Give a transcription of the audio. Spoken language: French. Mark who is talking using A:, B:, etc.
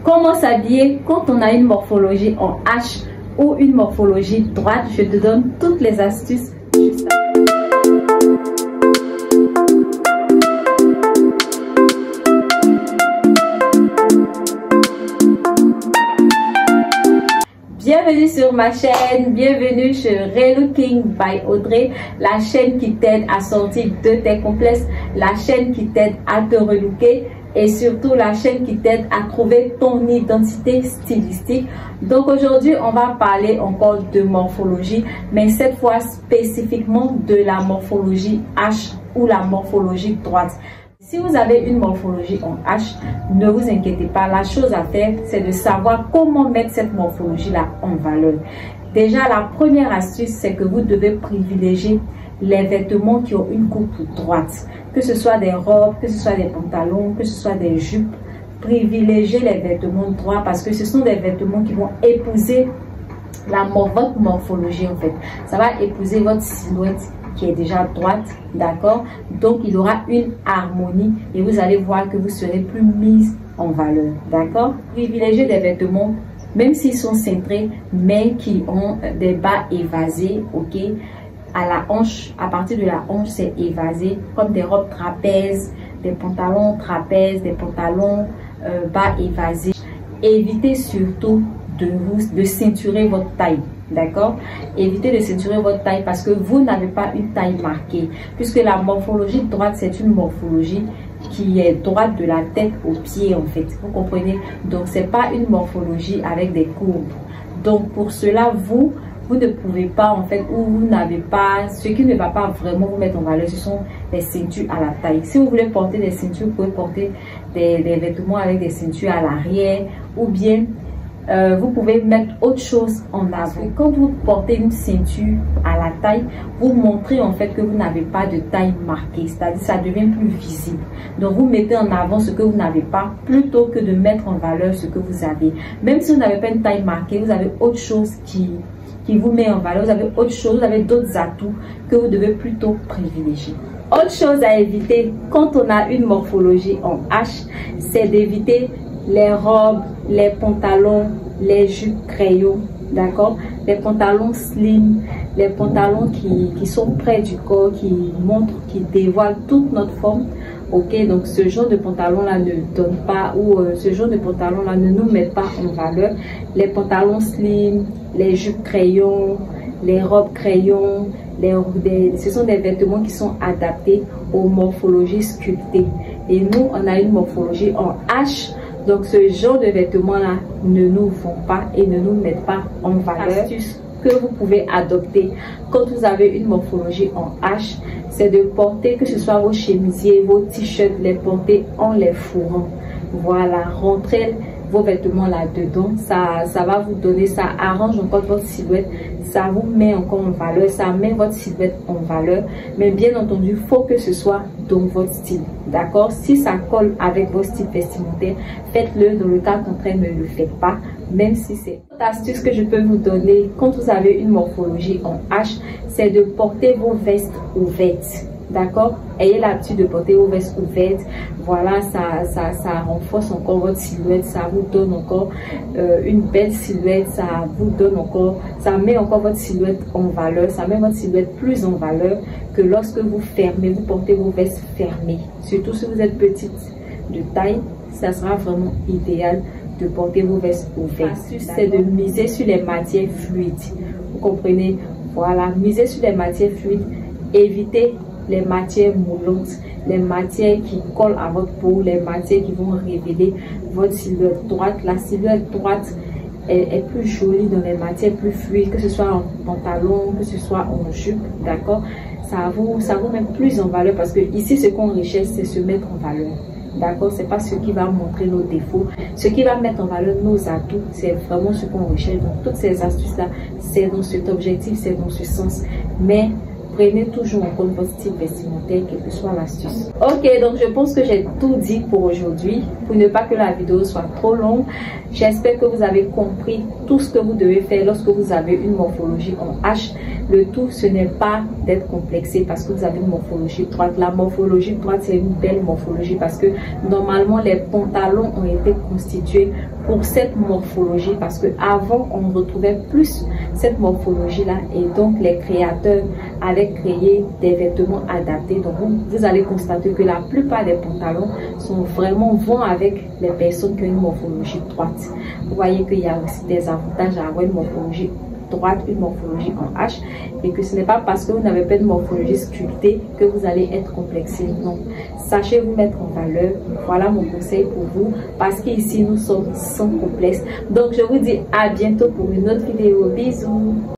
A: Comment s'habiller quand on a une morphologie en H ou une morphologie droite? Je te donne toutes les astuces juste après. Bienvenue sur ma chaîne, bienvenue chez Relooking by Audrey, la chaîne qui t'aide à sortir de tes complexes, la chaîne qui t'aide à te relooker et surtout la chaîne qui t'aide à trouver ton identité stylistique. Donc aujourd'hui, on va parler encore de morphologie, mais cette fois spécifiquement de la morphologie H ou la morphologie droite. Si vous avez une morphologie en H, ne vous inquiétez pas. La chose à faire, c'est de savoir comment mettre cette morphologie-là en valeur. Déjà, la première astuce, c'est que vous devez privilégier les vêtements qui ont une coupe droite. Que ce soit des robes, que ce soit des pantalons, que ce soit des jupes. Privilégiez les vêtements droits parce que ce sont des vêtements qui vont épouser votre morphologie en fait. Ça va épouser votre silhouette qui est déjà droite, d'accord? Donc il aura une harmonie et vous allez voir que vous serez plus mise en valeur, d'accord? Privilégiez des vêtements même s'ils sont cintrés mais qui ont des bas évasés, ok? À la hanche, à partir de la hanche c'est évasé, comme des robes trapèzes, des pantalons trapèzes, des pantalons bas évasés. Évitez surtout de ceinturer votre taille, d'accord? Évitez de ceinturer votre taille parce que vous n'avez pas une taille marquée, puisque la morphologie droite c'est une morphologie qui est droite de la tête aux pieds en fait, vous comprenez? Donc c'est pas une morphologie avec des courbes. Donc pour cela vous ne pouvez pas en fait, ou vous n'avez pas, ce qui ne va pas vraiment vous mettre en valeur, ce sont les ceintures à la taille. Si vous voulez porter des ceintures, vous pouvez porter des vêtements avec des ceintures à l'arrière, ou bien vous pouvez mettre autre chose en avant. Quand vous portez une ceinture à la taille, vous montrez en fait que vous n'avez pas de taille marquée, c'est-à-dire ça devient plus visible. Donc vous mettez en avant ce que vous n'avez pas plutôt que de mettre en valeur ce que vous avez. Même si vous n'avez pas une taille marquée, vous avez autre chose qui vous met en valeur, vous avez autre chose, vous avez d'autres atouts que vous devez plutôt privilégier. Autre chose à éviter quand on a une morphologie en H, c'est d'éviter les robes, les pantalons, les jupes crayons, d'accord? Les pantalons slim, les pantalons qui sont près du corps, qui montrent, qui dévoilent toute notre forme. Ok, donc ce genre de pantalon là ne donne pas, ou ce genre de pantalon là ne nous met pas en valeur. Les pantalons slim, les jupes crayons, les robes crayons, ce sont des vêtements qui sont adaptés aux morphologies sculptées. Et nous, on a une morphologie en H. Donc ce genre de vêtements là ne nous vont pas et ne nous mettent pas en valeur. Astuce que vous pouvez adopter quand vous avez une morphologie en H, c'est de porter, que ce soit vos chemisiers, vos t-shirts, les porter en les fourrant. Voilà, rentrez vos vêtements là-dedans, ça va vous donner, ça arrange encore votre silhouette, ça vous met encore en valeur, ça met votre silhouette en valeur, mais bien entendu, il faut que ce soit dans votre style, d'accord? Si ça colle avec votre style vestimentaire, faites-le, dans le cas contraire, ne le faites pas, même si c'est... Autre astuce que je peux vous donner quand vous avez une morphologie en H, c'est de porter vos vestes ouvertes. D'accord? Ayez l'habitude de porter vos vestes ouvertes. Voilà, ça renforce encore votre silhouette. Ça vous donne encore une belle silhouette. Ça vous donne encore, ça met encore votre silhouette en valeur. Ça met votre silhouette plus en valeur que lorsque vous fermez, vous portez vos vestes fermées. Surtout si vous êtes petite de taille, ça sera vraiment idéal de porter vos vestes ouvertes. L'astuce, c'est de miser sur les matières fluides. Vous comprenez? Voilà, miser sur les matières fluides. Évitez les matières moulantes, les matières qui collent à votre peau, les matières qui vont révéler votre silhouette droite. La silhouette droite est plus jolie dans les matières plus fluides, que ce soit en pantalon, que ce soit en jupe, d'accord? Ça vous met plus en valeur parce que ici, ce qu'on recherche, c'est se mettre en valeur. D'accord, c'est pas ce qui va montrer nos défauts, ce qui va mettre en valeur nos atouts, c'est vraiment ce qu'on recherche. Donc toutes ces astuces là, c'est dans cet objectif, c'est dans ce sens, mais prenez toujours en compte votre style vestimentaire, quelle que soit l'astuce. Ok, donc je pense que j'ai tout dit pour aujourd'hui, pour ne pas que la vidéo soit trop longue. J'espère que vous avez compris tout ce que vous devez faire lorsque vous avez une morphologie en H. Le tout, ce n'est pas d'être complexé parce que vous avez une morphologie droite. La morphologie droite, c'est une belle morphologie parce que normalement, les pantalons ont été constitués pour cette morphologie parce que avant on retrouvait plus cette morphologie là et donc les créateurs avaient créé des vêtements adaptés. Donc vous allez constater que la plupart des pantalons vont avec les personnes qui ont une morphologie droite. Vous voyez qu'il y a aussi des avantages à avoir une morphologie droite, une morphologie en H, et que ce n'est pas parce que vous n'avez pas de morphologie sculptée que vous allez être complexé. Non, sachez vous mettre en valeur. Voilà mon conseil pour vous, parce qu'ici nous sommes sans complexe. Donc je vous dis à bientôt pour une autre vidéo. Bisous.